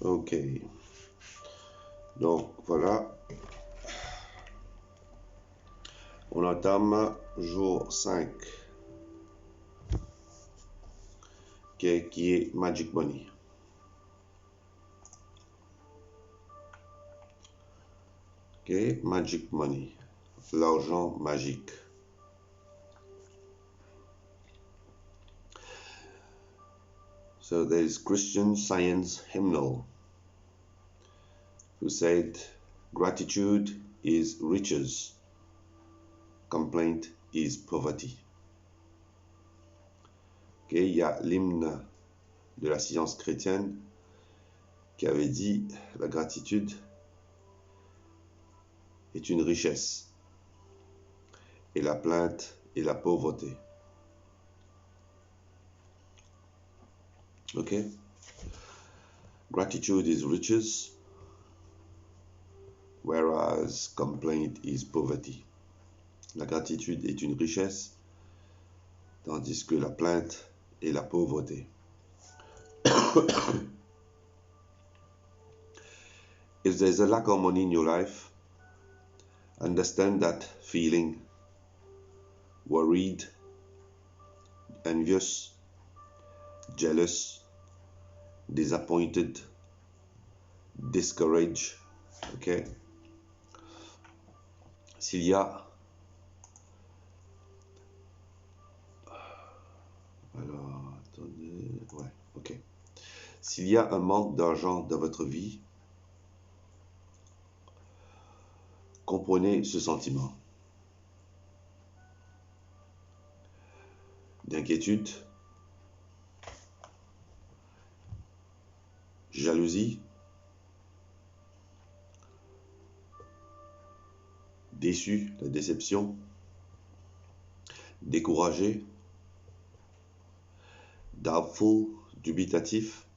Ok. Donc voilà, on entame jour 5, qui est Magic Money. Ok, Magic Money, l'argent magique. So there is Christian Science hymnal who said, gratitude is riches, complaint is poverty. Ok, il y a l'hymne de la science chrétienne qui avait dit, la gratitude est une richesse et la plainte est la pauvreté. Ok? Gratitude is riches, whereas complaint is poverty. La gratitude est une richesse, tandis que la plainte est la pauvreté. If there's a lack of money in your life, understand that feeling worried, envious, jealous, disappointed, discouraged. Ok? S'il y a S'il y a un manque d'argent dans votre vie, comprenez ce sentiment d'inquiétude, jalousie, déçu, la déception, découragé, doubtful, dubitatif,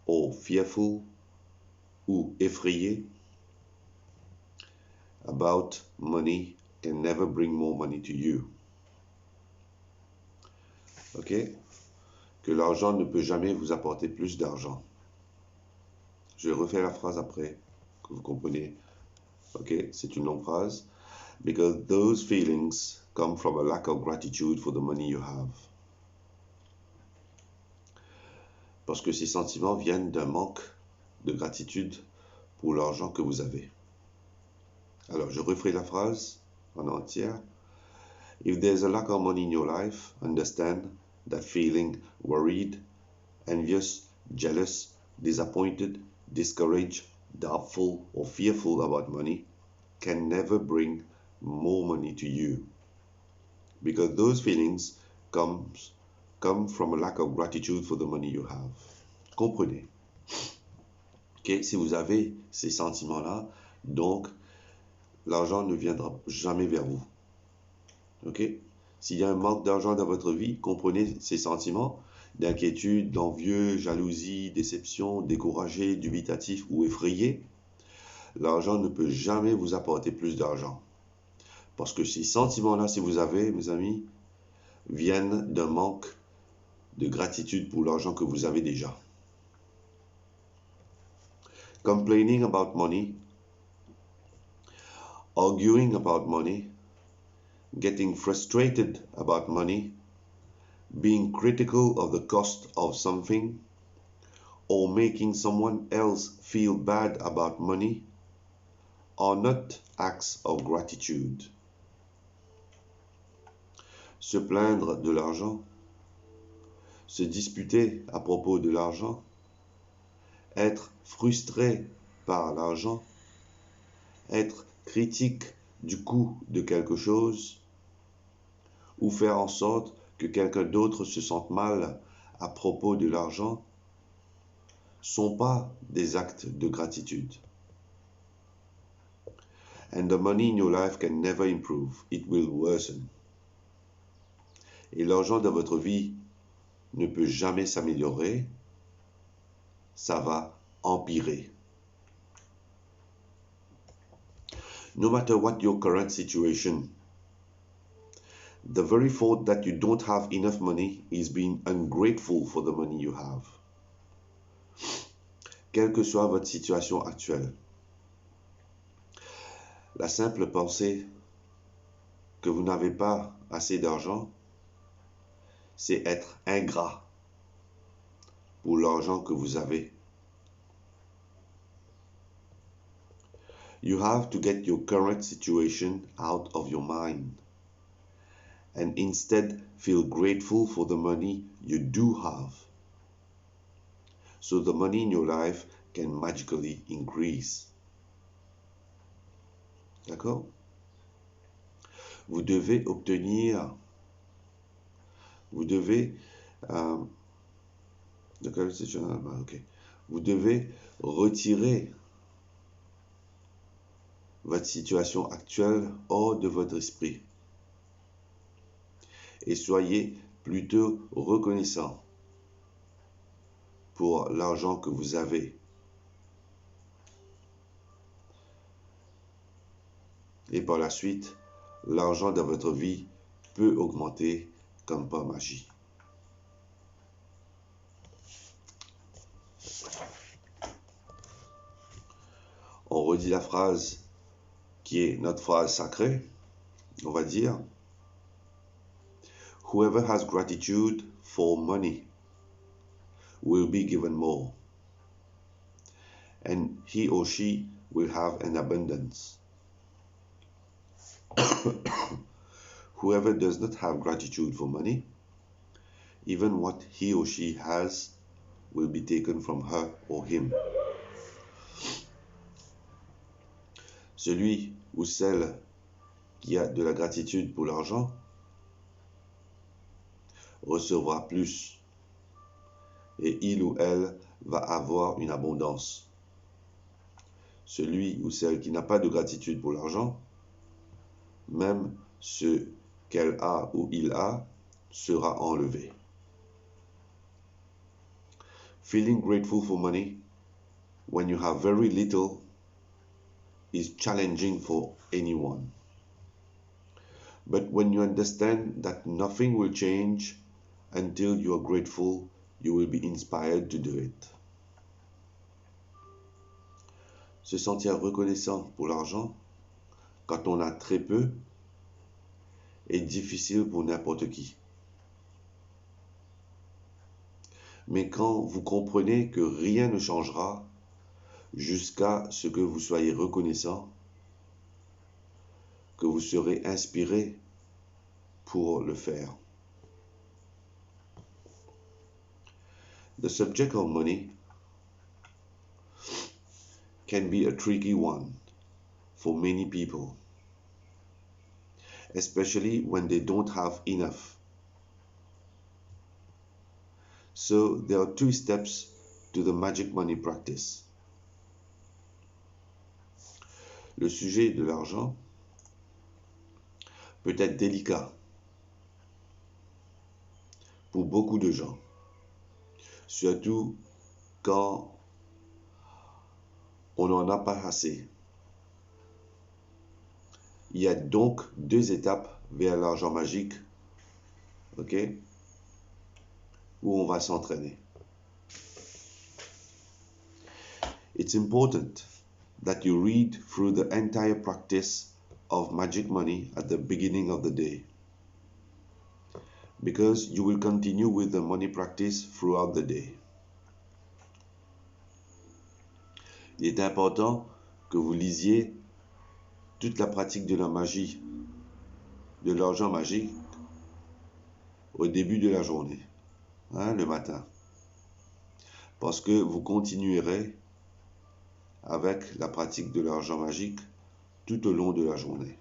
or fearful ou effrayé about money can never bring more money to you. Ok? Que l'argent ne peut jamais vous apporter plus d'argent. Je refais la phrase après, que vous comprenez. Ok? C'est une longue phrase. Because those feelings come from a lack of gratitude for the money you have. Parce que ces sentiments viennent d'un manque de gratitude pour l'argent que vous avez. Alors, je referai la phrase en entière. If there's a lack of money in your life, understand that feeling worried, envious, jealous, disappointed, discouraged, doubtful, or fearful about money can never bring more money to you. Because those feelings come from a lack of gratitude for the money you have. Comprenez. Okay? Si vous avez ces sentiments-là, donc l'argent ne viendra jamais vers vous. Ok? S'il y a un manque d'argent dans votre vie, comprenez ces sentiments d'inquiétude, d'envieux, jalousie, déception, découragé, dubitatif ou effrayé. L'argent ne peut jamais vous apporter plus d'argent. Parce que ces sentiments-là, si vous avez, mes amis, viennent d'un manque de gratitude pour l'argent que vous avez déjà. Complaining about money, arguing about money, getting frustrated about money, being critical of the cost of something, or making someone else feel bad about money are not acts of gratitude. Se plaindre de l'argent, se disputer à propos de l'argent, être frustré par l'argent, être critique du coût de quelque chose, ou faire en sorte que quelqu'un d'autre se sente mal à propos de l'argent, sont pas des actes de gratitude. And the money in your life can never improve, it will worsen. Et l'argent dans votre vie ne peut jamais s'améliorer, ça va empirer. No matter what your current situation, the very thought that you don't have enough money is being ungrateful for the money you have. quelle que soit votre situation actuelle. La simple pensée que vous n'avez pas assez d'argent, c'est être ingrat pour l'argent que vous avez. You have to get your current situation out of your mind and instead feel grateful for the money you do have, so the money in your life can magically increase. D'accord? Vous devez obtenir, vous devez, vous devez retirer votre situation actuelle hors de votre esprit et soyez plutôt reconnaissant pour l'argent que vous avez. Et par la suite, l'argent dans votre vie peut augmenter comme par magie. On redit la phrase qui est notre phrase sacrée. On va dire: Whoever has gratitude for money will be given more, and he or she will have an abundance. Whoever does not have gratitude for money, even what he or she has will be taken from her or him. Celui ou celle qui a de la gratitude pour l'argent recevra plus et il ou elle va avoir une abondance. Celui ou celle qui n'a pas de gratitude pour l'argent, même ce qu'elle a ou il a, sera enlevé. Feeling grateful for money when you have very little is challenging for anyone. But when you understand that nothing will change until you are grateful, you will be inspired to do it. Se sentir reconnaissant pour l'argent quand on a très peu est difficile pour n'importe qui. Mais quand vous comprenez que rien ne changera jusqu'à ce que vous soyez reconnaissant, que vous serez inspiré pour le faire. The subject of money can be a tricky one for many people, especially when they don't have enough. So there are 2 steps to the magic money practice. Le sujet de l'argent peut être délicat pour beaucoup de gens, surtout quand on n'en a pas assez. Il y a donc 2 étapes vers l'argent magique, ok, où on va s'entraîner. It's important that you read through the entire practice of magic money at the beginning of the day, because you will continue with the money practice throughout the day. Il est important que vous lisiez toute la pratique de la magie, de l'argent magique, au début de la journée, le matin, parce que vous continuerez avec la pratique de l'argent magique tout au long de la journée.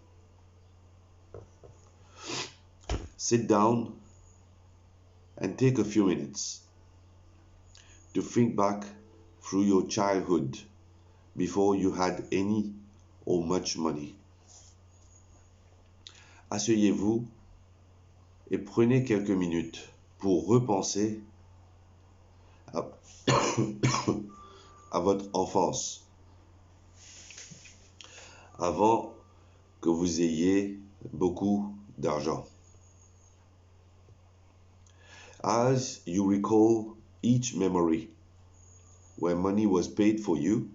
Sit down and take a few minutes to think back through your childhood before you had any or much money. Asseyez-vous et prenez quelques minutes pour repenser à votre enfance, avant que vous ayez beaucoup d'argent. As you recall each memory, where money was paid for you,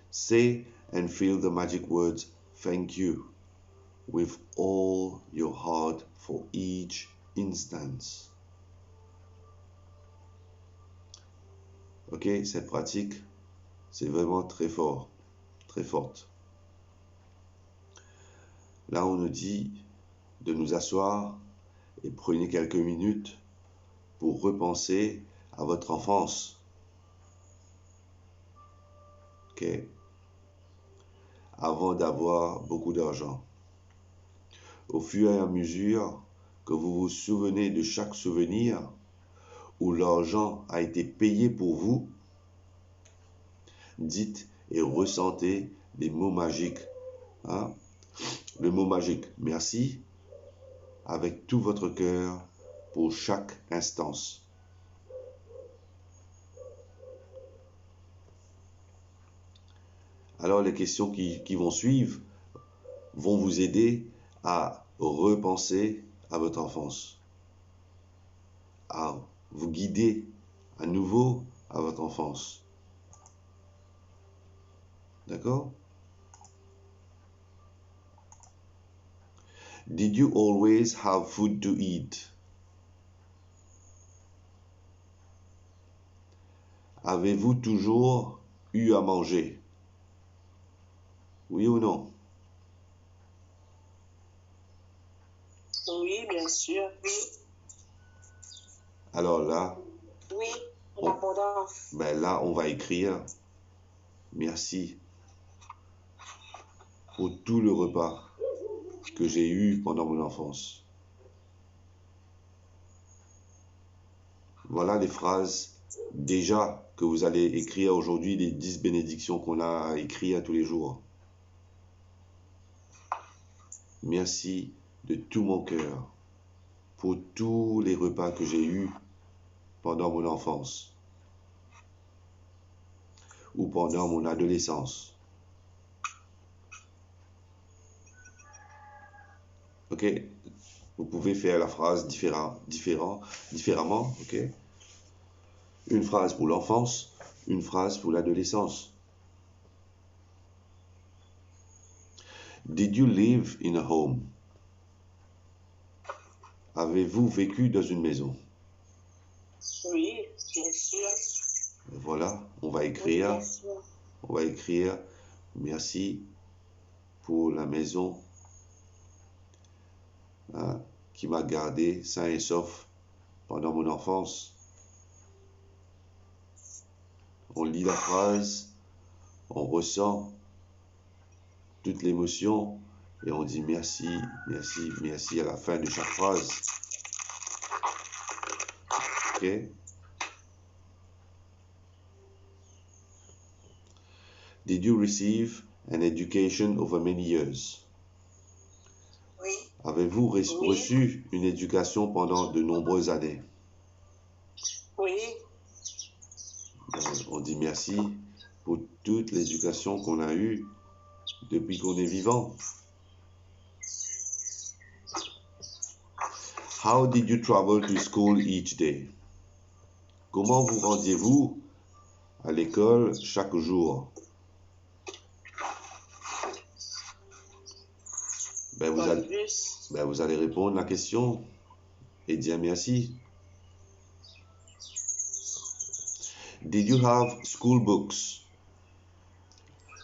say and feel the magic words thank you with all your heart for each instance. Ok, cette pratique, c'est vraiment très fort, très forte. Là, on nous dit de nous asseoir et prenez quelques minutes pour repenser à votre enfance. Ok, avant d'avoir beaucoup d'argent. Au fur et à mesure que vous vous souvenez de chaque souvenir où l'argent a été payé pour vous, dites et ressentez les mots magiques. Hein? Le mot magique, merci, avec tout votre cœur pour chaque instance. Alors les questions qui vont suivre vont vous aider à repenser à votre enfance, à vous guider à nouveau à votre enfance. D'accord? Did you always have food to eat? Avez-vous toujours eu à manger? Oui ou non? Oui, bien sûr. Oui. Alors là, oui, l'abondance. Là, on va écrire merci pour tout le repas que j'ai eu pendant mon enfance. Voilà les phrases déjà que vous allez écrire aujourd'hui, les 10 bénédictions qu'on a écrites à tous les jours. Merci de tout mon cœur pour tous les repas que j'ai eus pendant mon enfance ou pendant mon adolescence. Ok? Vous pouvez faire la phrase différemment. Ok? Une phrase pour l'enfance, une phrase pour l'adolescence. Did you live in a home? Avez-vous vécu dans une maison? Oui, bien sûr. Voilà, on va écrire merci pour la maison qui m'a gardé sain et sauf pendant mon enfance. On lit la phrase, on ressent toute l'émotion et on dit merci, merci, merci à la fin de chaque phrase. Ok? Did you receive an education over many years? Oui. Avez-vous reçu une éducation pendant de nombreuses années? Oui. On dit merci pour toute l'éducation qu'on a eue depuis qu'on est vivant. How did you travel to school each day? Comment vous rendiez-vous à l'école chaque jour? Vous allez répondre à la question et dire merci. Did you have school books?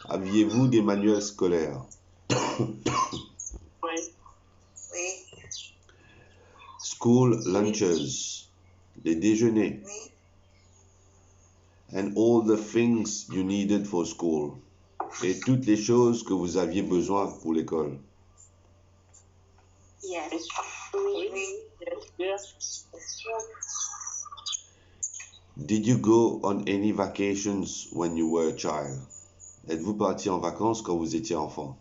Aviez-vous des manuels scolaires? Oui. School lunches, les déjeuners. Oui. And all the things you needed for school. Et toutes les choses que vous aviez besoin pour l'école. Yes. Oui. Yes. Did you go on any vacations when you were a child? Êtes-vous parti en vacances quand vous étiez enfant?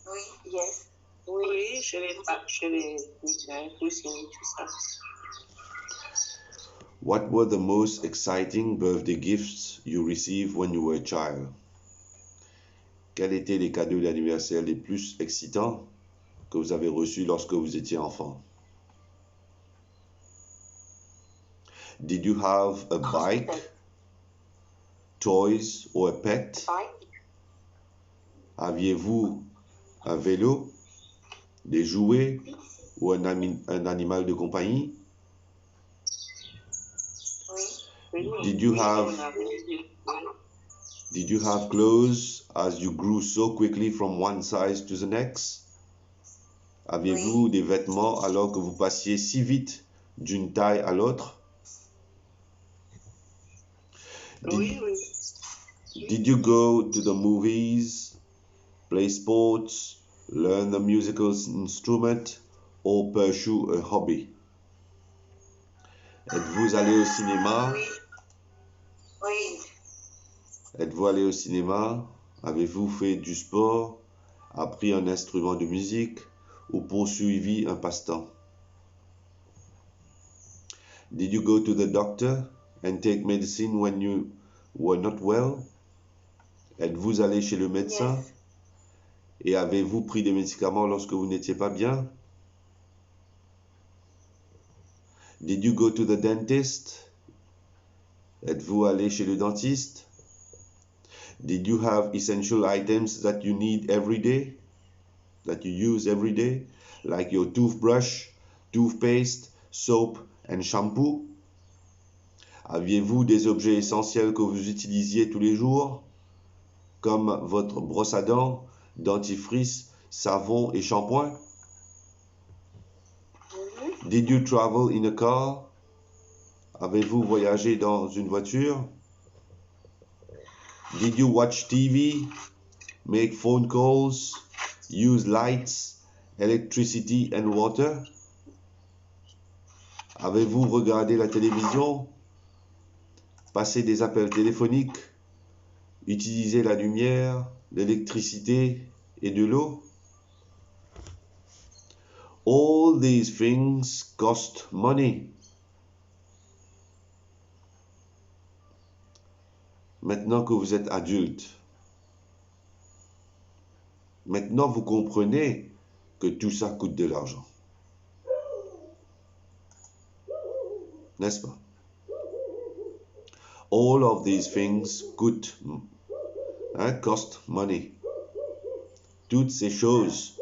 Oui. Yes. Oui, chez les cousines, tout ça. What were the most exciting birthday gifts you received when you were a child? Quels étaient les cadeaux d'anniversaire les plus excitants que vous avez reçus lorsque vous étiez enfant? Did you have a bike, toys or a pet? Aviez-vous un vélo, des jouets ou un animal de compagnie? Did you have clothes as you grew so quickly from one size to the next? Aviez-vous des vêtements alors que vous passiez si vite d'une taille à l'autre? Did you go to the movies, play sports, learn a musical instrument, or pursue a hobby? Êtes-vous allé au cinéma? Oui. Êtes-vous allé au cinéma? Avez-vous fait du sport, appris un instrument de musique ou poursuivi un passe-temps? Did you go to the doctor and take medicine when you were not well? Êtes-vous allé chez le médecin? Yes. Et avez-vous pris des médicaments lorsque vous n'étiez pas bien? Did you go to the dentist? Êtes-vous allé chez le dentiste? Did you have essential items that you need every day? That you use every day? Like your toothbrush, toothpaste, soap and shampoo? Aviez-vous des objets essentiels que vous utilisiez tous les jours? Comme votre brosse à dents, dentifrice, savon et shampoing? Did you travel in a car? Avez-vous voyagé dans une voiture? Did you watch TV, make phone calls, use lights, electricity and water? Avez-vous regardé la télévision, passé des appels téléphoniques, utilisé la lumière, l'électricité et de l'eau? All these things cost money. Maintenant que vous êtes adulte, maintenant vous comprenez que tout ça coûte de l'argent. N'est-ce pas? All of these things cost money. Toutes ces choses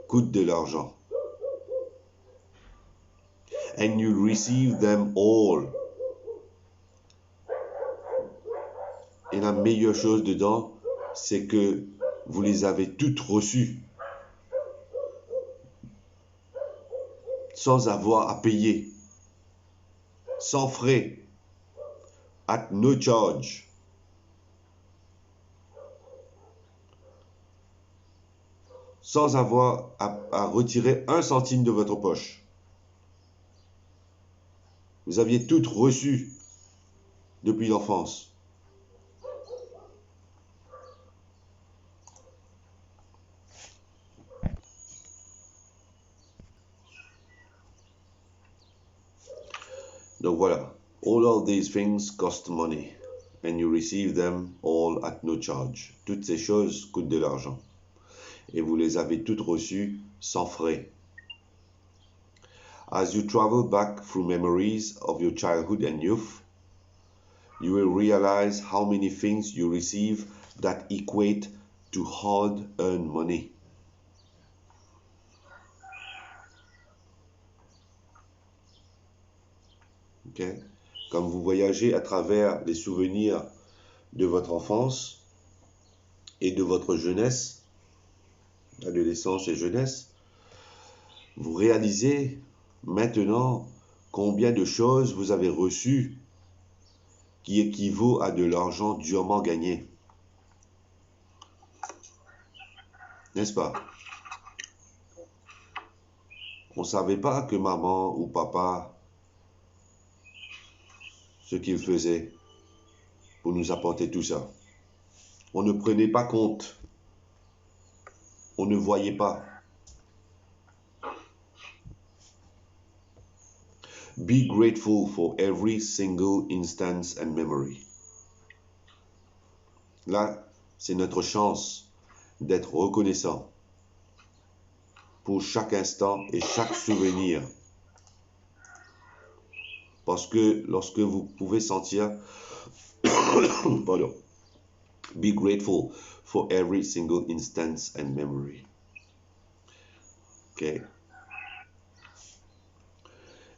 coûtent de l'argent. And you receive them all. Et la meilleure chose dedans, c'est que vous les avez toutes reçues. Sans avoir à payer. Sans frais. At no charge. Sans avoir à retirer un centime de votre poche. Vous aviez toutes reçues depuis l'enfance. Donc voilà. All of these things cost money. And you receive them all at no charge. Toutes ces choses coûtent de l'argent. Et vous les avez toutes reçues sans frais. As you travel back through memories of your childhood and youth, you will realize how many things you receive that equate to hard-earned money. Okay? Comme vous voyagez à travers les souvenirs de votre enfance et de votre jeunesse, adolescence et jeunesse, vous réalisez maintenant combien de choses vous avez reçues qui équivaut à de l'argent durement gagné. N'est-ce pas? On ne savait pas que maman ou papa, ce qu'ils faisaient pour nous apporter tout ça. On ne prenait pas compte. On ne voyait pas. Be grateful for every single instance and memory. Là, c'est notre chance d'être reconnaissant pour chaque instant et chaque souvenir. Parce que lorsque vous pouvez sentir, pardon, be grateful for every single instance and memory. Ok?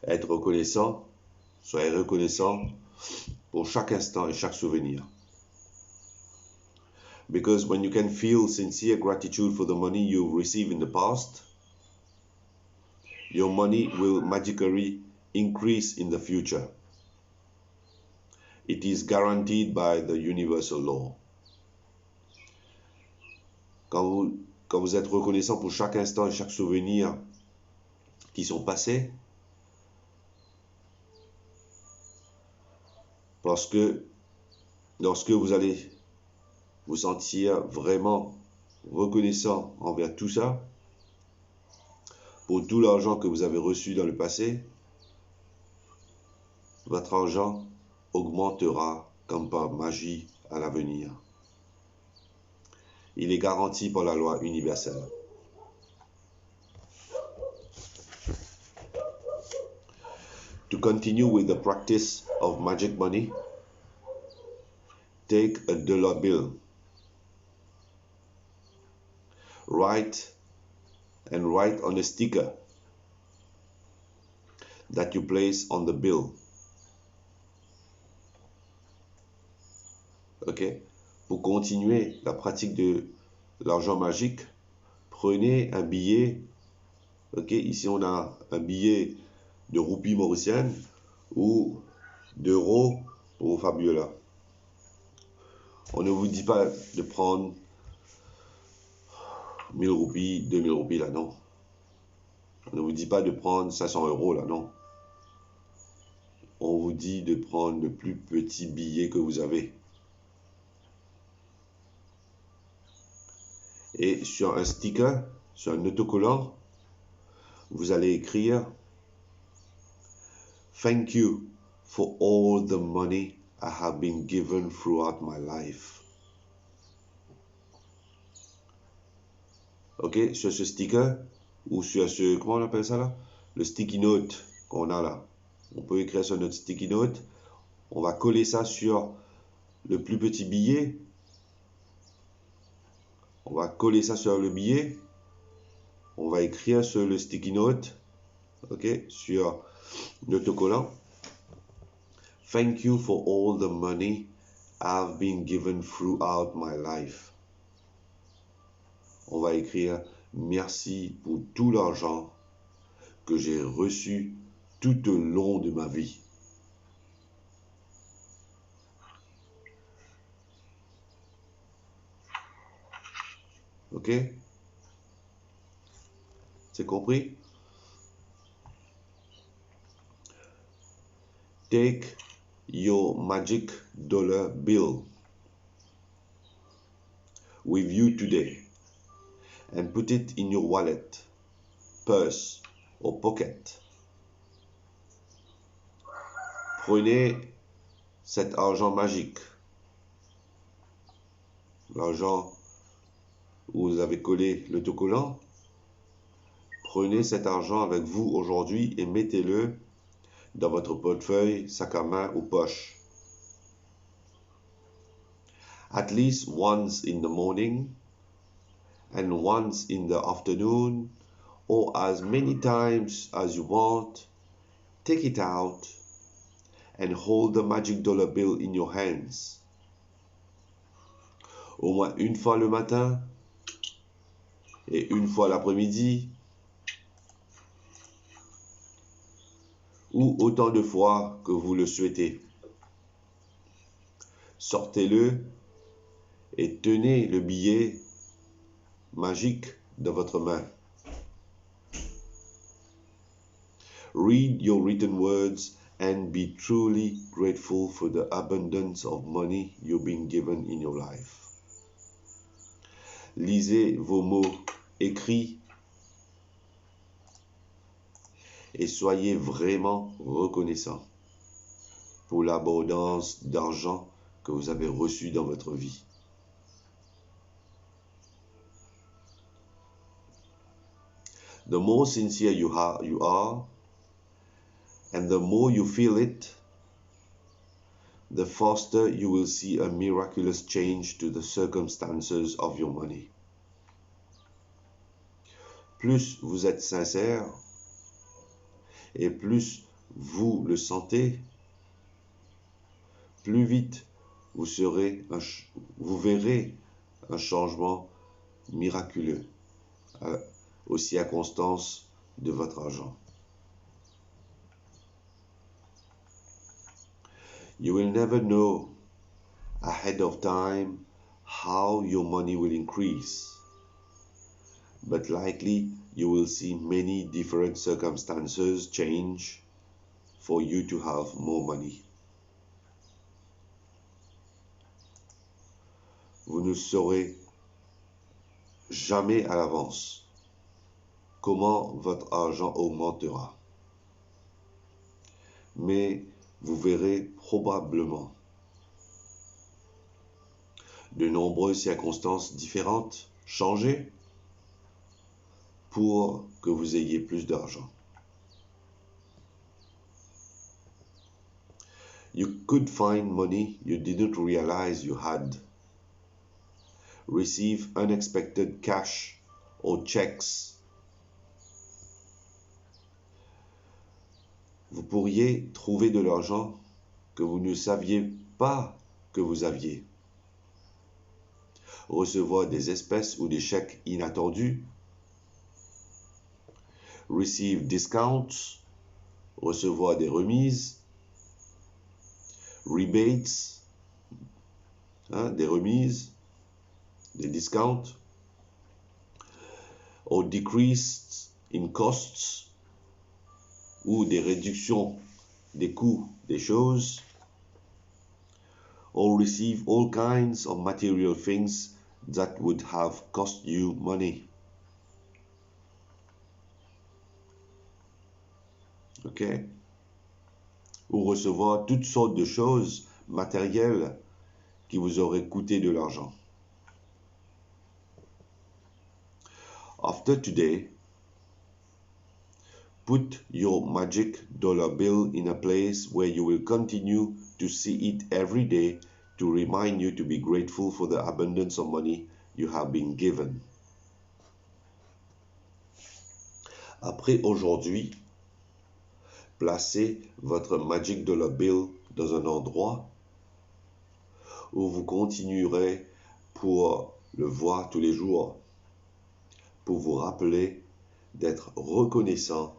Être reconnaissant, soyez reconnaissant pour chaque instant et chaque souvenir. Because when you can feel sincere gratitude for the money you've received in the past, your money will magically increase in the future. It is guaranteed by the universal law. Quand vous êtes reconnaissant pour chaque instant et chaque souvenir qui sont passés, parce que lorsque vous allez vous sentir vraiment reconnaissant envers tout ça, pour tout l'argent que vous avez reçu dans le passé, votre argent augmentera comme par magie à l'avenir. Il est garanti par la loi universelle. To continue with the practice of magic money, take a dollar bill. Write on a sticker that you place on the bill. Ok? Pour continuer la pratique de l'argent magique, prenez un billet. Ok? Ici, on a un billet de roupies mauriciennes ou d'euros pour Fabiola. On ne vous dit pas de prendre 1000 roupies, 2000 roupies là, non. On ne vous dit pas de prendre 500 euros là, non. On vous dit de prendre le plus petit billet que vous avez. Et sur un sticker, sur un autocollant, vous allez écrire « Thank you for all the money I have been given throughout my life. » Ok, sur ce sticker, ou sur ce, comment on appelle ça là? Le sticky note qu'on a là. On peut écrire sur notre sticky note. On va coller ça sur le plus petit billet. On va coller ça sur le billet. On va écrire sur le sticky note, ok, sur l'autocollant. Thank you for all the money I've been given throughout my life. On va écrire merci pour tout l'argent que j'ai reçu tout au long de ma vie. Ok? C'est compris? Take your magic dollar bill with you today and put it in your wallet, purse or pocket. Prenez cet argent magique, l'argent où vous avez collé l'autocollant. Prenez cet argent avec vous aujourd'hui et mettez-le dans votre portefeuille, sac à main ou poche. At least once in the morning and once in the afternoon, or as many times as you want, take it out and hold the magic dollar bill in your hands. Au moins une fois le matin et une fois l'après-midi, ou autant de fois que vous le souhaitez. Sortez-le et tenez le billet magique dans votre main. Read your written words and be truly grateful for the abundance of money you've been given in your life. Lisez vos mots écrits et soyez vraiment reconnaissant pour l'abondance d'argent que vous avez reçu dans votre vie. The more sincere you are, And the more you feel it, the faster you will see a miraculous change to the circumstances of your money. Plus vous êtes sincère et plus vous le sentez, plus vite vous verrez un changement miraculeux aux circonstances de votre argent. You will never know ahead of time how your money will increase, but likely you will see many different circumstances change for you to have more money. Vous ne saurez jamais à l'avance comment votre argent augmentera, mais vous verrez probablement de nombreuses circonstances différentes changer pour que vous ayez plus d'argent. You could find money you didn't realize you had, receive unexpected cash or checks. Vous pourriez trouver de l'argent que vous ne saviez pas que vous aviez. Recevoir des espèces ou des chèques inattendus. Receive discounts. Recevoir des remises. Rebates. Des remises. Des discounts. Or decreased in costs. Ou des réductions des coûts des choses, or receive all kinds of material things that would have cost you money. OK? Ou recevoir toutes sortes de choses matérielles qui vous auraient coûté de l'argent. After today, put your magic dollar bill in a place where you will continue to see it every day to remind you to be grateful for the abundance of money you have been given. Après aujourd'hui, placez votre magic dollar bill dans un endroit où vous continuerez pour le voir tous les jours, pour vous rappeler d'être reconnaissant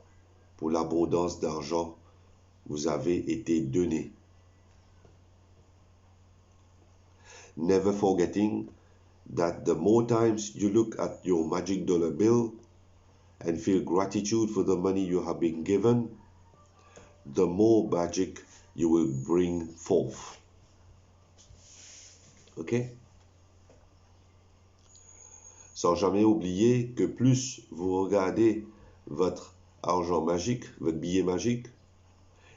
pour l'abondance d'argent vous avez été donné. Never forgetting that the more times you look at your magic dollar bill and feel gratitude for the money you have been given, the more magic you will bring forth. OK? Sans jamais oublier que plus vous regardez votre argent magique, votre billet magique,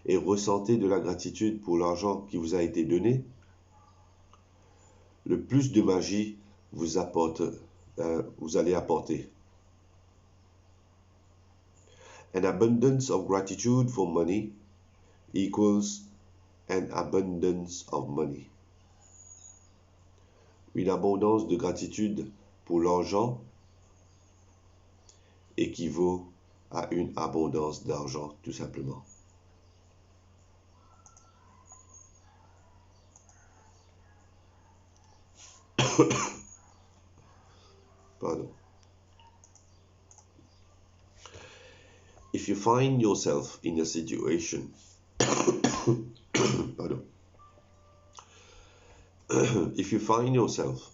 et ressentez de la gratitude pour l'argent qui vous a été donné, le plus de magie vous allez apporter. An abundance of gratitude for money equals an abundance of money. Une abondance de gratitude pour l'argent équivaut à une abondance d'argent, tout simplement. Pardon. If you find yourself in a situation pardon. If you find yourself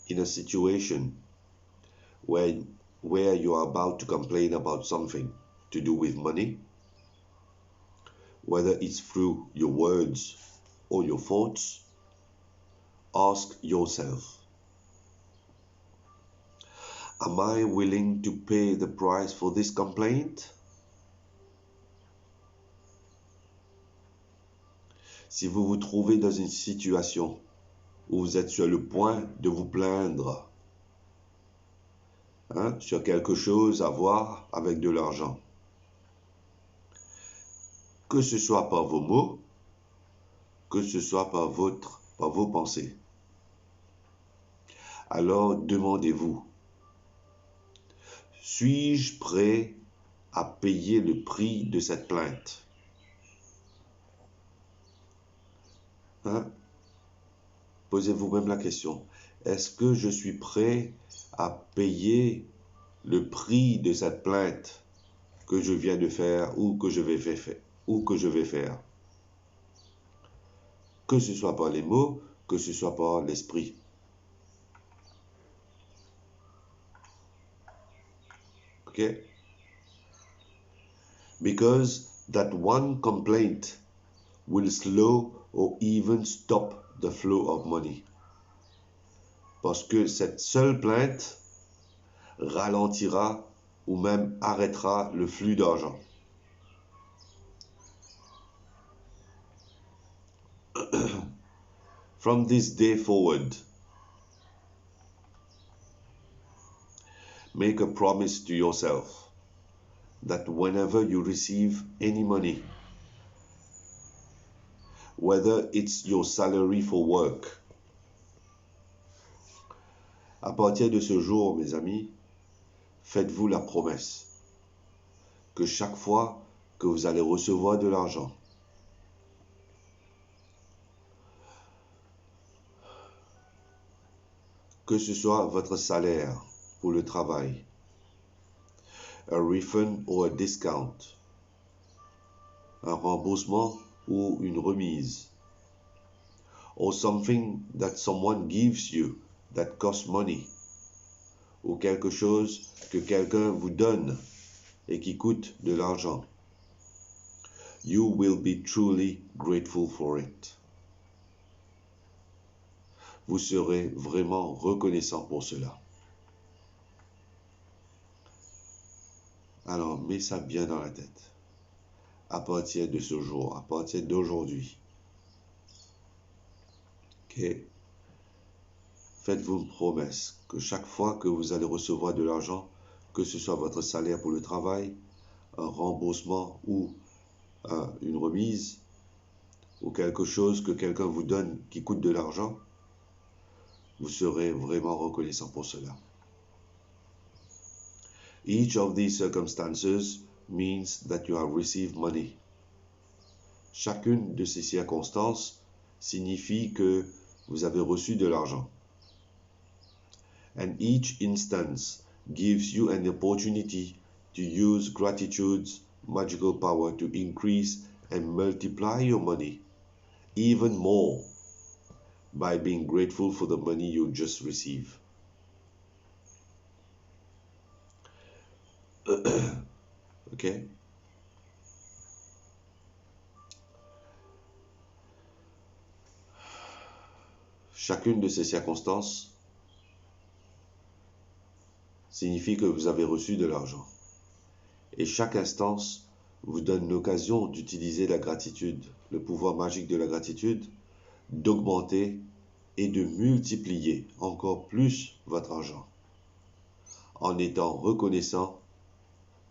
in a situation where you are about to complain about something to do with money, whether it's through your words or your thoughts, ask yourself, am I willing to pay the price for this complaint? Si vous vous trouvez dans une situation où vous êtes sur le point de vous plaindre sur quelque chose à voir avec de l'argent, que ce soit par vos mots, que ce soit par vos pensées. Alors demandez-vous, suis-je prêt à payer le prix de cette plainte? Posez-vous même la question, est-ce que je suis prêt à payer le prix de cette plainte que je viens de faire ou que je vais faire? Que ce soit par les mots, que ce soit par l'esprit. Okay? Because that one complaint will slow or even stop the flow of money. Parce que cette seule plainte ralentira ou même arrêtera le flux d'argent. From this day forward, make a promise to yourself that whenever you receive any money, whether it's your salary for work, à partir de ce jour, mes amis, faites-vous la promesse que chaque fois que vous allez recevoir de l'argent, que ce soit votre salaire pour le travail, a refund or a discount, un remboursement ou une remise, or something that someone gives you that costs money, ou quelque chose que quelqu'un vous donne et qui coûte de l'argent. You will be truly grateful for it. Vous serez vraiment reconnaissant pour cela. Alors, mets ça bien dans la tête. À partir de ce jour, à partir d'aujourd'hui. Ok? Faites-vous une promesse que chaque fois que vous allez recevoir de l'argent, que ce soit votre salaire pour le travail, un remboursement ou une remise, ou quelque chose que quelqu'un vous donne qui coûte de l'argent, vous serez vraiment reconnaissant pour cela. Each of these circumstances means that you have received money. Chacune de ces circonstances signifie que vous avez reçu de l'argent. And each instance gives you an opportunity to use gratitude's magical power to increase and multiply your money even more by being grateful for the money you just received. Okay? Chacune de ces circonstances signifie que vous avez reçu de l'argent. Et chaque instance vous donne l'occasion d'utiliser la gratitude, le pouvoir magique de la gratitude, d'augmenter et de multiplier encore plus votre argent en étant reconnaissant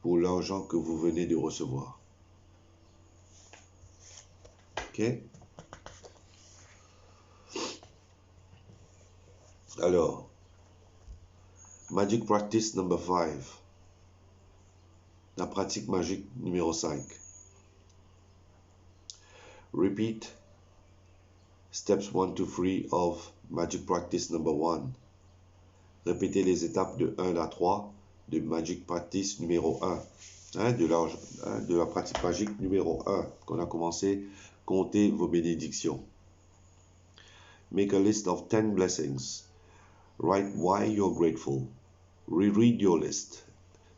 pour l'argent que vous venez de recevoir. Ok? Alors, Magic Practice number 5. La pratique magique numéro 5. Repeat steps 1 to 3 of Magic Practice number 1. Répétez les étapes de 1 à 3 de Magic Practice numéro 1. De la pratique magique numéro 1 qu'on a commencé. Comptez vos bénédictions. Make a list of 10 blessings. Write why you're grateful. Reread your list.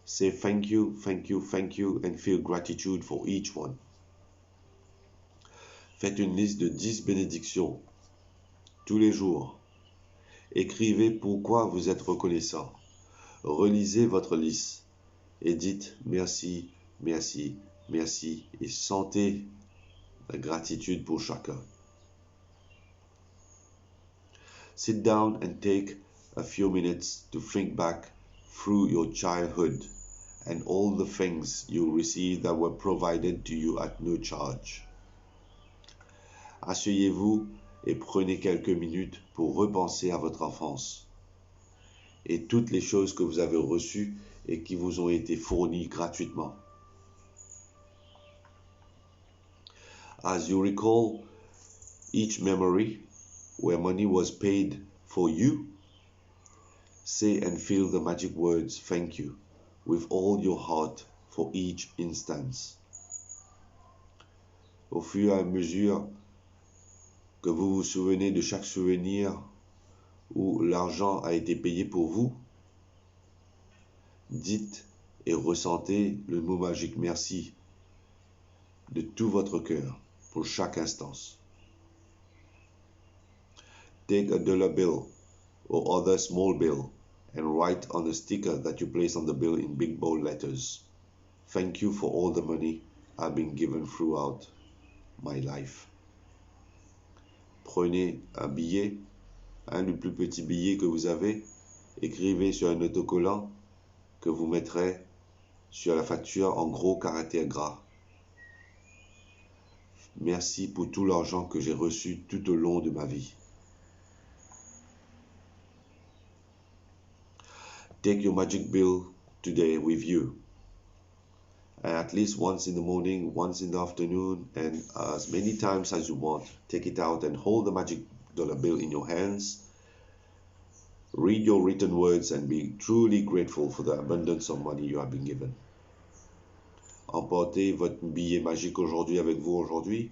Say thank you, thank you, thank you, and feel gratitude for each one. Faites une liste de 10 bénédictions tous les jours. Écrivez pourquoi vous êtes reconnaissant. Relisez votre liste et dites merci, merci, merci et sentez la gratitude pour chacun. Sit down and take a few minutes to think back through your childhood and all the things you received that were provided to you at no charge. Asseyez-vous et prenez quelques minutes pour repenser à votre enfance et toutes les choses que vous avez reçues et qui vous ont été fournies gratuitement. As you recall each memory where money was paid for you, say and feel the magic words "thank you" with all your heart for each instance. Au fur et à mesure que vous vous souvenez de chaque souvenir où l'argent a été payé pour vous, dites et ressentez le mot magique merci de tout votre cœur pour chaque instance. Take a dollar bill or other small bill and write on a sticker that you place on the bill in big bold letters, "Thank you for all the money I've been given throughout my life." Prenez un billet, le plus petit billet que vous avez, écrivez sur un autocollant que vous mettrez sur la facture en gros caractères gras. Merci pour tout l'argent que j'ai reçu tout au long de ma vie. Take your magic bill today with you. And at least once in the morning, once in the afternoon, and as many times as you want, take it out and hold the magic dollar bill in your hands. Read your written words and be truly grateful for the abundance of money you have been given. Emportez votre billet magique aujourd'hui avec vous aujourd'hui,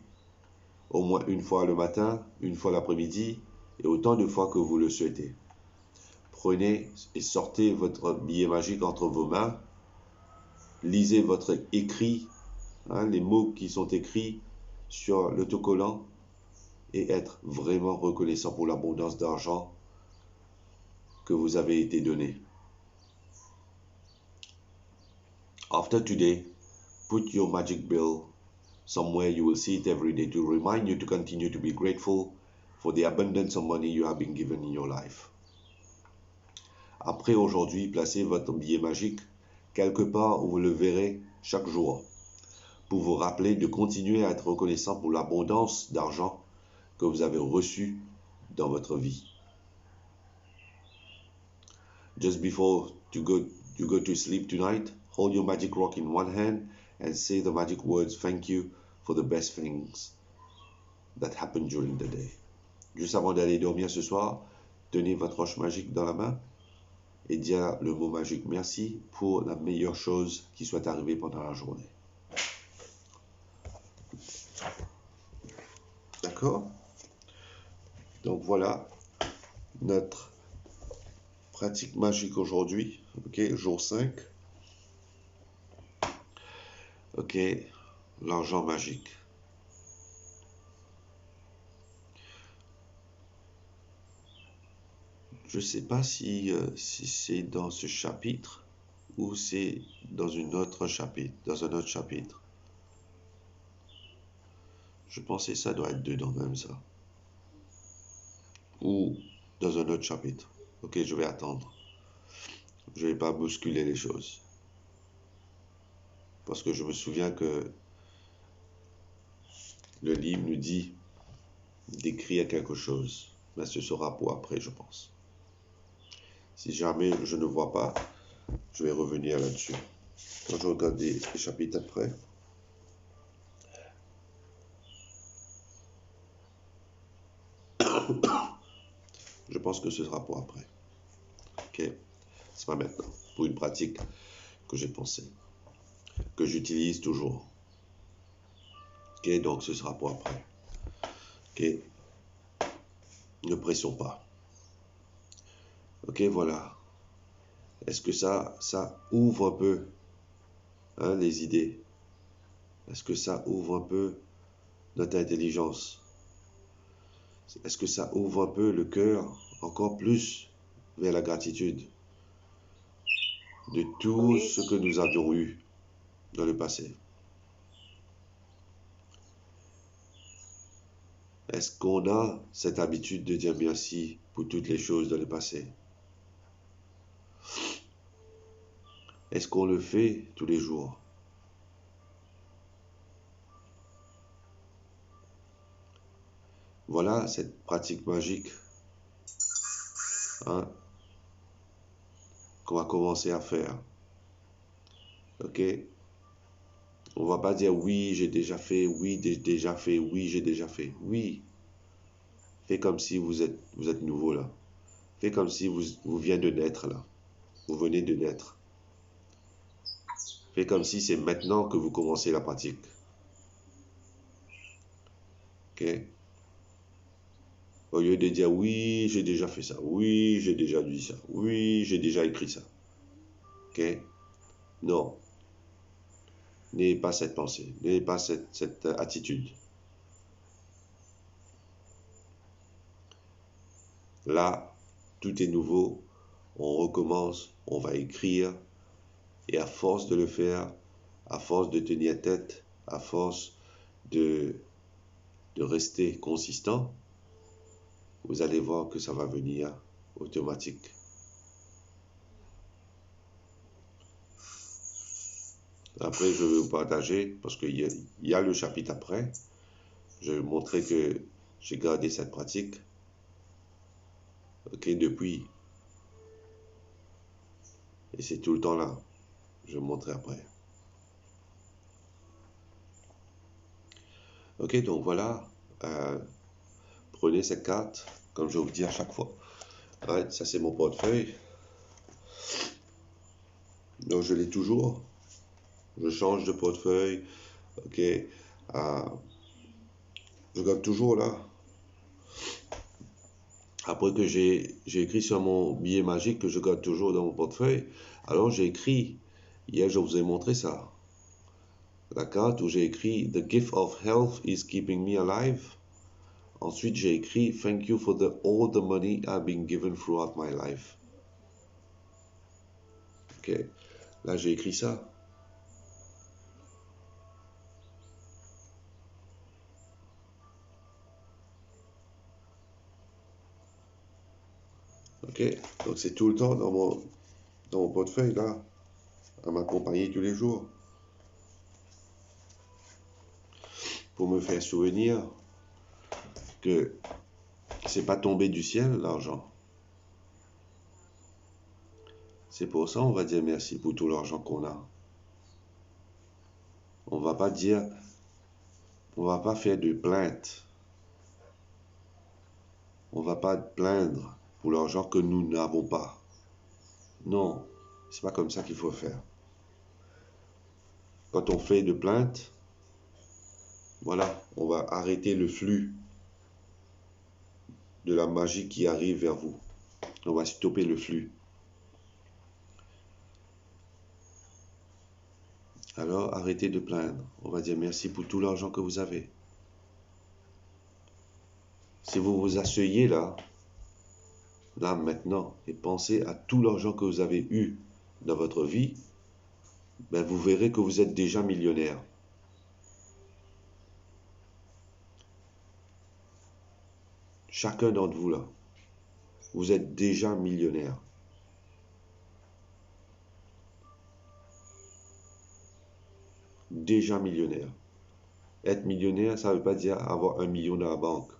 au moins une fois le matin, une fois l'après-midi, et autant de fois que vous le souhaitez. Prenez et sortez votre billet magique entre vos mains. Lisez votre écrit, les mots qui sont écrits sur l'autocollant, et être vraiment reconnaissant pour l'abondance d'argent que vous avez été donné. After today, put your magic bill somewhere you will see it every day to remind you to continue to be grateful for the abundance of money you have been given in your life. Après aujourd'hui, placez votre billet magique quelque part où vous le verrez chaque jour pour vous rappeler de continuer à être reconnaissant pour l'abondance d'argent que vous avez reçu dans votre vie. Just before you go to sleep tonight, hold your magic rock in one hand and say the magic words "thank you" for the best things that happened during the day. Juste avant d'aller dormir ce soir, tenez votre roche magique dans la main et dire le mot magique merci pour la meilleure chose qui soit arrivée pendant la journée. D'accord? Donc voilà notre pratique magique aujourd'hui. Ok, jour 5. Ok, l'argent magique. Je ne sais pas si c'est dans ce chapitre ou c'est dans un autre chapitre. Je pensais que ça doit être dedans même ça. Ou dans un autre chapitre. Ok, je vais attendre. Je ne vais pas bousculer les choses. Parce que je me souviens que le livre nous dit d'écrire quelque chose. Mais ce sera pour après, je pense. Si jamais je ne vois pas, je vais revenir là-dessus. Quand je regarde les chapitres après. Je pense que ce sera pour après. Ok, c'est pas maintenant. Pour une pratique que j'ai pensée, que j'utilise toujours. Ok, donc ce sera pour après. Ok, ne pressons pas. Ok, voilà. Est-ce que ça ouvre un peu les idées? Est-ce que ça ouvre un peu notre intelligence? Est-ce que ça ouvre un peu le cœur encore plus vers la gratitude de tout ce que nous avions eu dans le passé? Est-ce qu'on a cette habitude de dire merci pour toutes les choses dans le passé? Est-ce qu'on le fait tous les jours? Voilà cette pratique magique, hein, qu'on va commencer à faire. Ok? On va pas dire oui, j'ai déjà fait, oui, j'ai déjà fait, oui, j'ai déjà fait. Oui, fais comme si vous êtes nouveau là. Fais comme si vous venez de naître là. Vous venez de naître. Fais comme si c'est maintenant que vous commencez la pratique. Ok? Au lieu de dire oui, j'ai déjà fait ça. Oui, j'ai déjà dit ça. Oui, j'ai déjà écrit ça. Ok? Non. N'ayez pas cette pensée. N'ayez pas cette attitude. Là, tout est nouveau. On recommence. On va écrire. Et à force de le faire, à force de tenir tête, à force de rester consistant, vous allez voir que ça va venir automatique. Après, je vais vous partager, parce qu'il y a le chapitre après, je vais vous montrer que j'ai gardé cette pratique, ok, depuis. Et c'est tout le temps là. Je vais vous montrer après. Ok, donc voilà. Prenez cette carte, comme je vous dis à chaque fois. Ouais, ça, c'est mon portefeuille. Donc, je l'ai toujours. Je change de portefeuille. Ok. Je garde toujours là. Après que j'ai écrit sur mon billet magique que je garde toujours dans mon portefeuille, alors j'ai écrit, hier je vous ai montré ça, la carte où j'ai écrit The gift of health is keeping me alive. Ensuite j'ai écrit Thank you for all the money I've been given throughout my life. Ok, là j'ai écrit ça. Ok, donc c'est tout le temps dans mon portefeuille là, à m'accompagner tous les jours, pour me faire souvenir que c'est pas tombé du ciel l'argent. C'est pour ça on va dire merci pour tout l'argent qu'on a. On va pas dire, on va pas faire de plainte. On va pas plaindre pour l'argent que nous n'avons pas. Non, c'est pas comme ça qu'il faut faire. Quand on fait de plainte, voilà, on va arrêter le flux de la magie qui arrive vers vous. On va stopper le flux. Alors, arrêtez de plaindre. On va dire merci pour tout l'argent que vous avez. Si vous vous asseyez là, maintenant, et pensez à tout l'argent que vous avez eu dans votre vie, ben vous verrez que vous êtes déjà millionnaire. Chacun d'entre vous là, vous êtes déjà millionnaire. Déjà millionnaire. Être millionnaire, ça ne veut pas dire avoir 1 million dans la banque.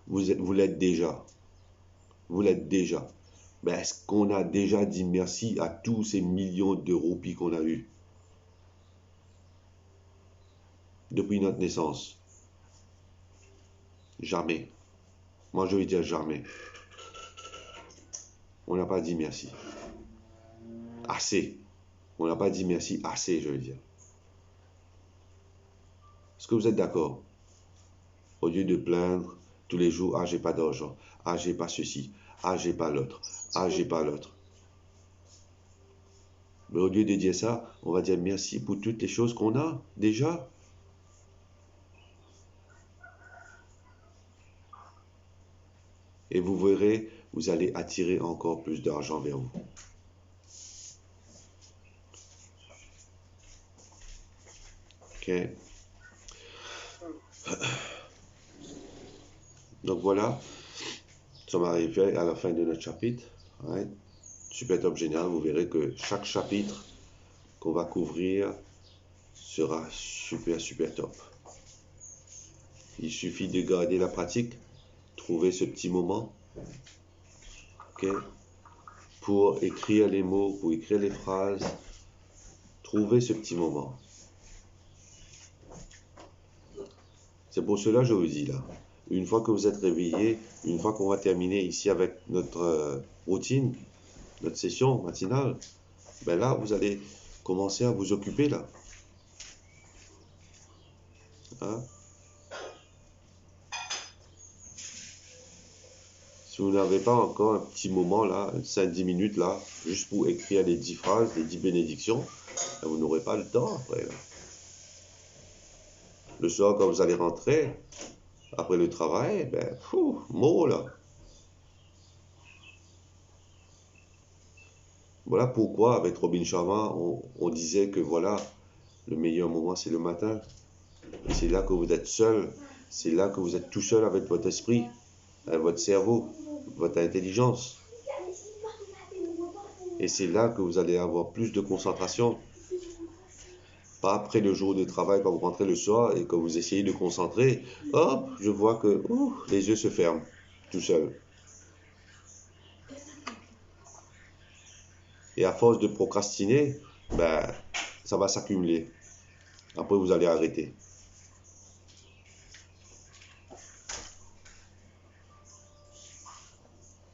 Vous l'êtes déjà. Vous l'êtes déjà. Mais est-ce qu'on a déjà dit merci à tous ces millions de roupies qu'on a eu depuis notre naissance? Jamais. Moi, je vais dire jamais. On n'a pas dit merci. Assez. On n'a pas dit merci assez, je veux dire. Est-ce que vous êtes d'accord? Au lieu de plaindre tous les jours, ah, j'ai pas d'argent, ah, j'ai pas ceci, ah, j'ai pas l'autre, ah, j'ai pas l'autre. Mais au lieu de dire ça, on va dire merci pour toutes les choses qu'on a déjà. Et vous verrez, vous allez attirer encore plus d'argent vers vous. Ok. Donc voilà, ça m'arrive à la fin de notre chapitre. Right? Super top génial, vous verrez que chaque chapitre qu'on va couvrir sera super, super top. Il suffit de garder la pratique, trouver ce petit moment, ok, pour écrire les mots, pour écrire les phrases. Trouvez ce petit moment. C'est pour cela que je vous dis là, une fois que vous êtes réveillé, une fois qu'on va terminer ici avec notre routine, notre session matinale, ben là, vous allez commencer à vous occuper là. Hein? Si vous n'avez pas encore un petit moment là, 5-10 minutes là, juste pour écrire les 10 phrases, les 10 bénédictions, ben vous n'aurez pas le temps après là. Le soir, quand vous allez rentrer, après le travail, ben, mots là. Voilà pourquoi, avec Robin Sharma, on disait que voilà, le meilleur moment, c'est le matin. Et c'est là que vous êtes seul. C'est là que vous êtes tout seul avec votre esprit, avec votre cerveau, votre intelligence. Et c'est là que vous allez avoir plus de concentration. Pas après le jour de travail, quand vous rentrez le soir et que vous essayez de concentrer, hop, je vois que les yeux se ferment, tout seul. Et à force de procrastiner, ben, ça va s'accumuler. Après, vous allez arrêter.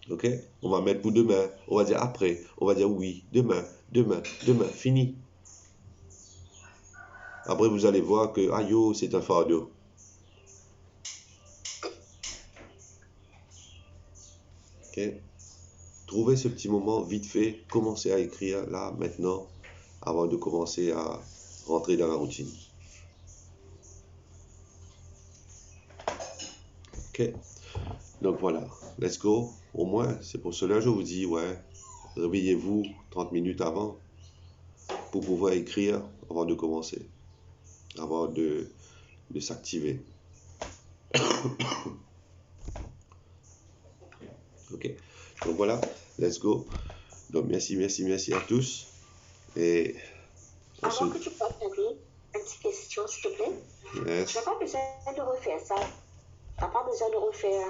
Ok? On va mettre pour demain. On va dire après. On va dire oui. Demain, demain, demain. Fini. Après, vous allez voir que, ah yo, c'est un fardeau. Ok? Trouvez ce petit moment vite fait. Commencez à écrire là, maintenant, avant de commencer à rentrer dans la routine. Ok? Donc voilà. Let's go. Au moins, c'est pour cela que je vous dis, ouais, réveillez-vous 30 minutes avant pour pouvoir écrire avant de commencer, avant de s'activer. Ok, donc voilà, let's go. Donc merci à tous. Et on Avant que tu passes, Henry, une petite question, s'il te plaît. Yes. Tu n'as pas besoin de refaire ça. Tu n'as pas besoin de refaire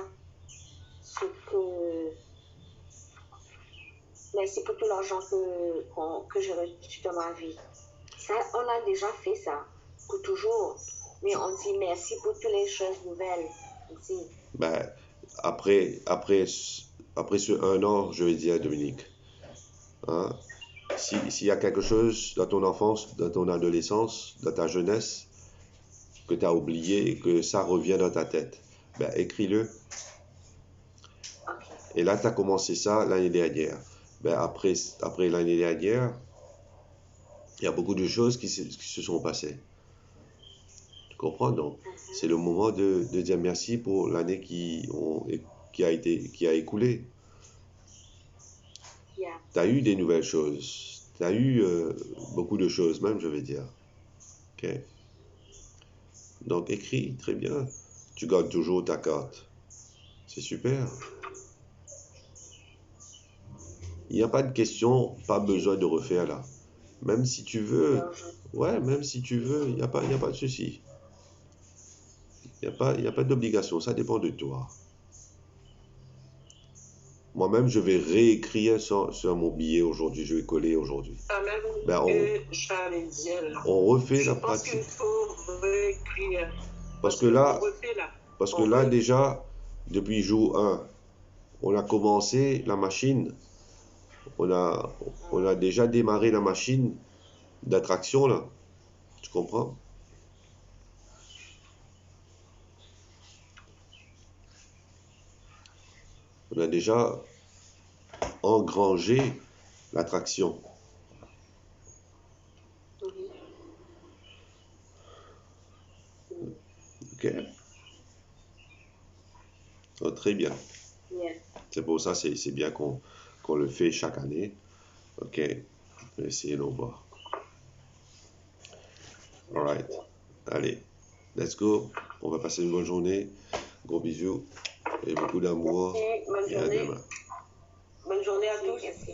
ce que... Merci pour tout l'argent que j'ai reçu dans ma vie. Ça, on a déjà fait ça, pour toujours. Mais on dit merci pour toutes les choses nouvelles. Aussi. Ben, après ce 1 an, je vais dire, Dominique, hein, s'il y a quelque chose dans ton enfance, dans ton adolescence, dans ta jeunesse, que tu as oublié et que ça revient dans ta tête, ben, écris-le. Okay. Et là, tu as commencé ça l'année dernière. Ben, après l'année dernière, il y a beaucoup de choses qui se sont passées. Tu comprends? Donc, c'est le moment de dire merci pour l'année qui a écoulé. Yeah. Tu as eu des nouvelles choses. Tu as eu beaucoup de choses, même, je vais dire. Ok? Donc, écris, très bien. Tu gardes toujours ta carte. C'est super. Il n'y a pas de question, pas besoin de refaire là. Même si tu veux, ouais, même si tu veux, il n'y a pas de souci. Il n'y a pas d'obligation, ça dépend de toi. Moi-même, je vais réécrire sur mon billet aujourd'hui, je vais coller aujourd'hui. Ben, on refait la pratique. Je pense qu'il faut réécrire. Parce que là, déjà, depuis jour 1, on a commencé la machine, on a déjà démarré la machine d'attraction là. Tu comprends? On a déjà engrangé l'attraction. Ok. Oh, très bien. Yeah. C'est pour ça, c'est bien qu'on le fait chaque année. Ok. Je vais essayer de voir. Alright. Allez. Let's go. On va passer une bonne journée. Gros bisous. Et beaucoup d'amour. Et à demain. Bonne journée à tous.